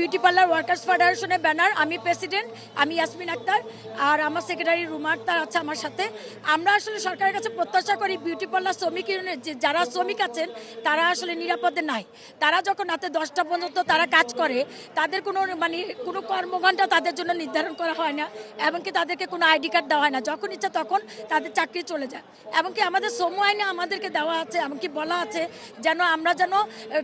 Beauty parlour workers ফেডারেশনের banner. আমি president, আমি ইয়াসমিন আক্তার, আর আমার সেক্রেটারি রুমা আক্তার আছে আমার সাথে। আমরা আসলে সরকারের কাছে প্রত্যাশা করি বিউটি পার্লার শ্রমিক ইউনিয়নের যে যারা শ্রমিক আছেন তারা আসলে নিরাপদে নাই। তারা যখন রাতে 10টা পর্যন্ত তারা কাজ করে, তাদের কোনো কর্মঘণ্টা তাদের জন্য নির্ধারণ করা হয় না, এমনকি তাদেরকে কোনো আইডি কার্ড দেওয়া হয় না। যখন ইচ্ছা তখন তাদের চাকরি চলে যায়। এমনকি আমাদের শ্রম আইনে আমাদেরকে দেওয়া আছে, এমনকি বলা আছে আমরা যেন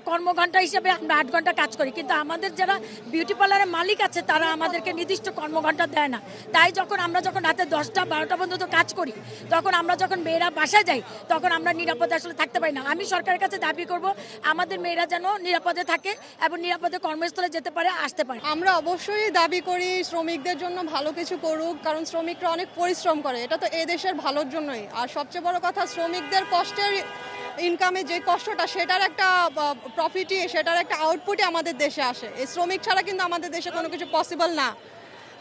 কর্মঘণ্টা হিসেবে আমরা 8 ঘন্টা কাজ করি, কিন্তু আমাদের যারা বিউটি পার্লারের মালিক আছে তারা আমাদেরকে নির্দিষ্ট কর্মঘণ্টা দেয় না। তাই আমরা যখন রাতে 10টা 12টা পর্যন্ত কাজ করি, তখন আমরা যখন মেয়েরা বাসায় যাই তখন আমরা নিরাপদে আসলে থাকতে পারি না। আমি সরকারের কাছে দাবি করব আমাদের মেয়েরা যেন নিরাপদে থাকে এবং নিরাপদে কর্মস্থলে যেতে পারে, আসতে পারে। আমরা অবশ্যই দাবি করি শ্রমিকদের জন্য ভালো কিছু করুক, কারণ শ্রমিকরা অনেক পরিশ্রম করে, এটা তো এই দেশের ভালোর জন্যই। আর সবচেয়ে বড় কথা, শ্রমিকদের কষ্টের ইনকামে যে কষ্টটা, সেটার একটা প্রফিটই, সেটার একটা আউটপুটই আমাদের দেশে আসে। এই শ্রমিক ছাড়া কিন্তু আমাদের দেশে কোনো কিছু পসিবল না।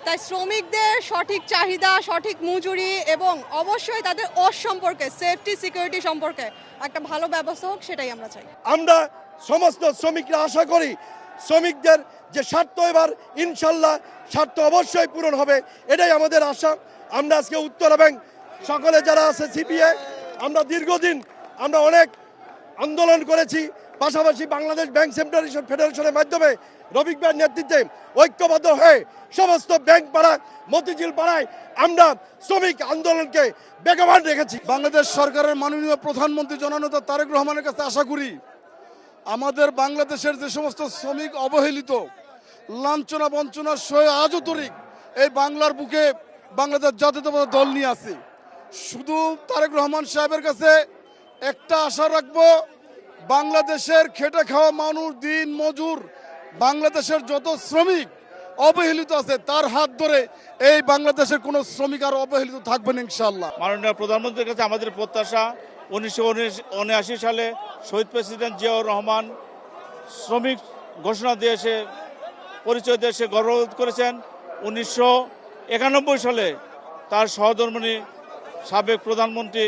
তাই শ্রমিকদের সঠিক চাহিদা, সঠিক মজুরি এবং অবশ্যই তাদের সম্পর্কে, সেফটি সিকিউরিটি সম্পর্কে একটা ভালো ব্যবস্থা হোক, সেটাই আমরা চাই। আমরা সমস্ত শ্রমিকরা আশা করি শ্রমিকদের যে স্বার্থ এবার ইনশাল্লাহ স্বার্থ অবশ্যই পূরণ হবে, এটাই আমাদের আশা। আমরা আজকে উত্তরা ব্যাংক সকলে যারা আছে সিপিএ, আমরা দীর্ঘদিন আমরা অনেক আন্দোলন করেছি, পাশাপাশি বাংলাদেশ ব্যাংক ফেডারেশনের মাধ্যমে রফিক ভাইয়ের নেতৃত্বে ঐক্যবদ্ধ হয়ে সমস্ত ব্যাংক পাড়া, মতিঝিল পাড়ায় আমরা শ্রমিক আন্দোলনকে বেগবান রেখেছি। বাংলাদেশ সরকারের মাননীয় প্রধানমন্ত্রী জননেতা তারেক রহমানের কাছে আশা করি আমাদের বাংলাদেশের যে সমস্ত শ্রমিক অবহেলিত, লাঞ্ছনা বঞ্চনা সয়ে আজও তরিক এই বাংলার বুকে বাংলাদেশ জাতীয়তাবাদী দল নিয়ে আছে। শুধু তারেক রহমান সাহেবের কাছে একটা আশা রাখবো, বাংলাদেশের খেটে খাওয়া মানুষ, দিন মজুর, বাংলাদেশের যত শ্রমিক অবহেলিত আছে তার হাত ধরে এই বাংলাদেশের কোনো শ্রমিক আর অবহেলিত থাকবেন ইনশাআল্লাহ। মাননীয় প্রধানমন্ত্রীর কাছে আমাদের প্রত্যাশা, 1979 সালে শহীদ প্রেসিডেন্ট জিয়াউর রহমান শ্রমিক ঘোষণা দিয়ে এসে পরিচয় দিয়ে এসে গর্ববোধ করেছেন। 1991 সালে তার সহধর্মিণী সাবেক প্রধানমন্ত্রী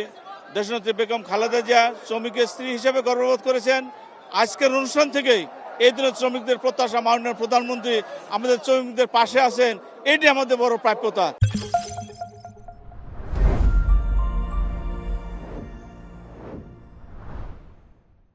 দেশনেত্রী বেগম খালেদা জিয়া শ্রমিকের স্ত্রী হিসেবে গর্ববোধ করেছেন। আজকের অনুষ্ঠান থেকেই এই দিনের শ্রমিকদের প্রত্যাশা, মাননীয় প্রধানমন্ত্রী আমাদের শ্রমিকদের পাশে আছেন, এটি আমাদের বড় প্রাপ্যতা।